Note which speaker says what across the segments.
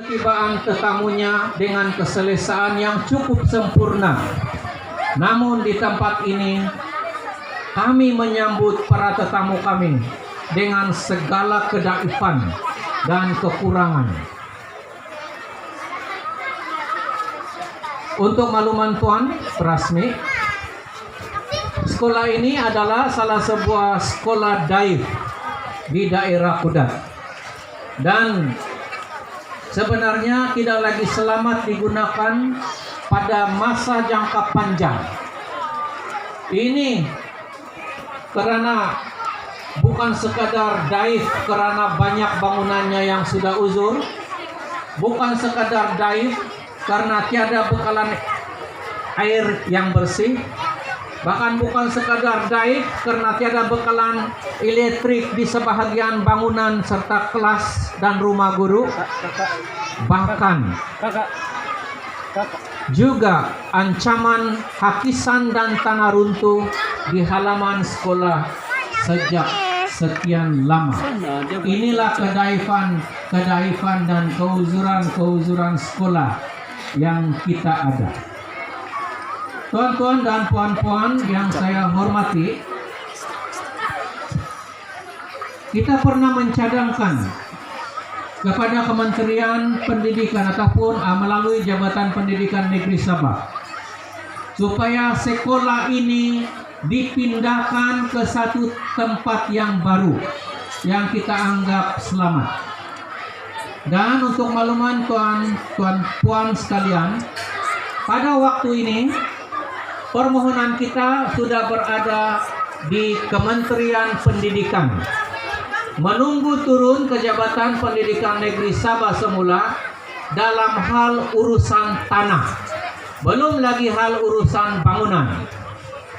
Speaker 1: Ketibaan tetamunya dengan keselesaan yang cukup sempurna. Namun di tempat ini kami menyambut para tetamu kami dengan segala kedaifan dan kekurangan. Untuk makluman Tuan Prasmi, sekolah ini adalah salah sebuah sekolah daif di daerah Kudat. Dan sebenarnya tidak lagi selamat digunakan pada masa jangka panjang. Ini karena bukan sekadar daif karena banyak bangunannya yang sudah uzur, bukan sekadar daif karena tiada bekalan air yang bersih, bahkan bukan sekadar daif karena tiada bekalan elektrik di sebahagian bangunan serta kelas dan rumah guru. Bahkan juga ancaman hakisan dan tanah runtuh di halaman sekolah sejak sekian lama. Inilah kedaifan dan keuzuran sekolah yang kita ada. Tuan-tuan dan puan-puan yang saya hormati, kita pernah mencadangkan kepada Kementerian Pendidikan ataupun melalui Jabatan Pendidikan Negeri Sabah supaya sekolah ini dipindahkan ke satu tempat yang baru yang kita anggap selamat. Dan untuk makluman tuan-puan sekalian, pada waktu ini permohonan kita sudah berada di Kementerian Pendidikan, menunggu turun ke Jabatan Pendidikan Negeri Sabah semula dalam hal urusan tanah, belum lagi hal urusan bangunan.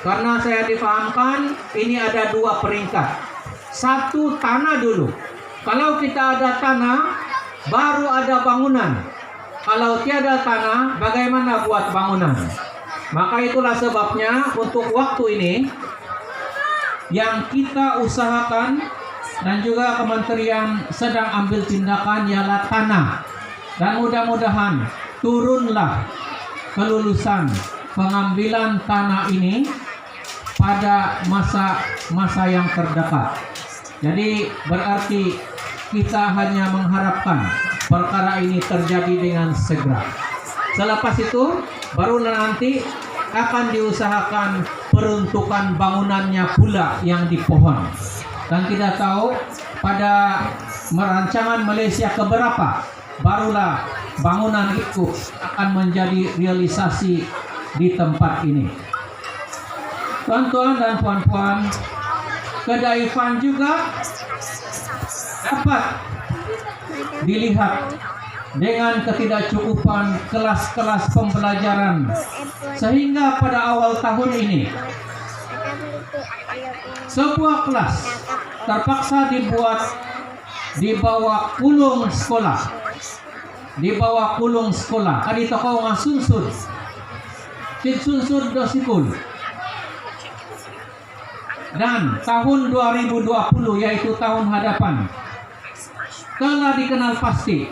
Speaker 1: Karena saya difahamkan ini ada dua peringkat. Satu, tanah dulu. Kalau kita ada tanah, baru ada bangunan. Kalau tiada tanah, bagaimana buat bangunan? Maka itulah sebabnya untuk waktu ini yang kita usahakan dan juga kementerian sedang ambil tindakan ialah tanah. Dan mudah-mudahan turunlah kelulusan pengambilan tanah ini pada masa yang terdekat. Jadi berarti kita hanya mengharapkan perkara ini terjadi dengan segera. Selepas itu barulah nanti akan diusahakan peruntukan bangunannya pula yang dipohon. Dan kita tahu pada merancangan Malaysia keberapa barulah bangunan itu akan menjadi realisasi di tempat ini. Tuan-tuan dan puan-puan, kedaifan juga dapat dilihat dengan ketidakcukupan kelas-kelas pembelajaran, sehingga pada awal tahun ini sebuah kelas terpaksa dibuat di bawah kulung sekolah. Kadi tokoh ngasunsud dosikul. Dan tahun 2020 yaitu tahun hadapan telah dikenal pasti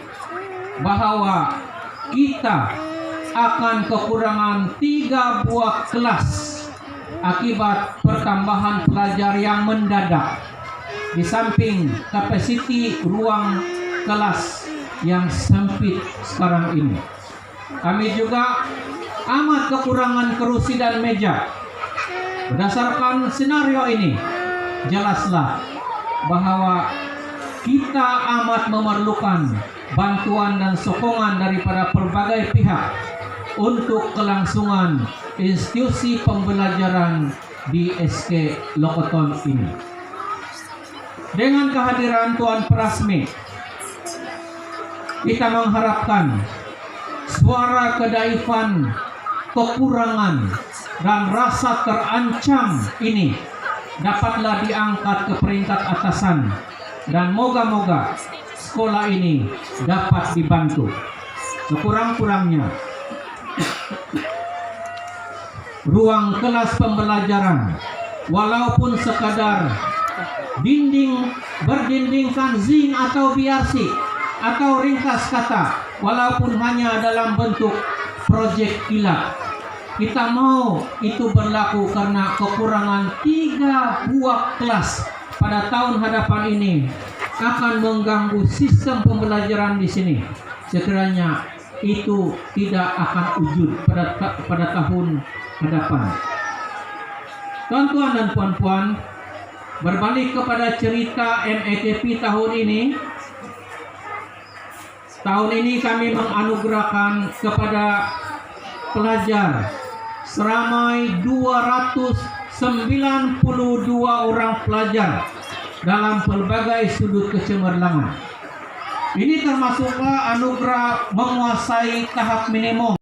Speaker 1: bahwa kita akan kekurangan 3 buah kelas akibat pertambahan pelajar yang mendadak, di samping kapasiti ruang kelas yang sempit sekarang ini. Kami juga amat kekurangan kerusi dan meja. Berdasarkan senario ini, jelaslah bahwa kita amat memerlukan bantuan dan sokongan daripada berbagai pihak untuk kelangsungan institusi pembelajaran di SK Lokoton ini. Dengan kehadiran Tuan Prasmi, kita mengharapkan suara kedaifan, kekurangan, dan rasa terancam ini dapatlah diangkat ke peringkat atasan, dan moga-moga sekolah ini dapat dibantu. Sekurang-kurangnya ruang kelas pembelajaran, walaupun sekadar berdindingkan zinc atau BRC atau ringkas kata walaupun hanya dalam bentuk proyek kilat. Kita mau itu berlaku karena kekurangan 3 buah kelas pada tahun hadapan ini akan mengganggu sistem pembelajaran di sini. Sekiranya itu tidak akan wujud pada tahun hadapan. Tuan-tuan dan puan-puan, berbalik kepada cerita METP tahun ini. Tahun ini kami menganugerahkan kepada pelajar seramai 292 orang pelajar dalam pelbagai sudut kecemerlangan. Ini termasuklah anugerah menguasai tahap minimum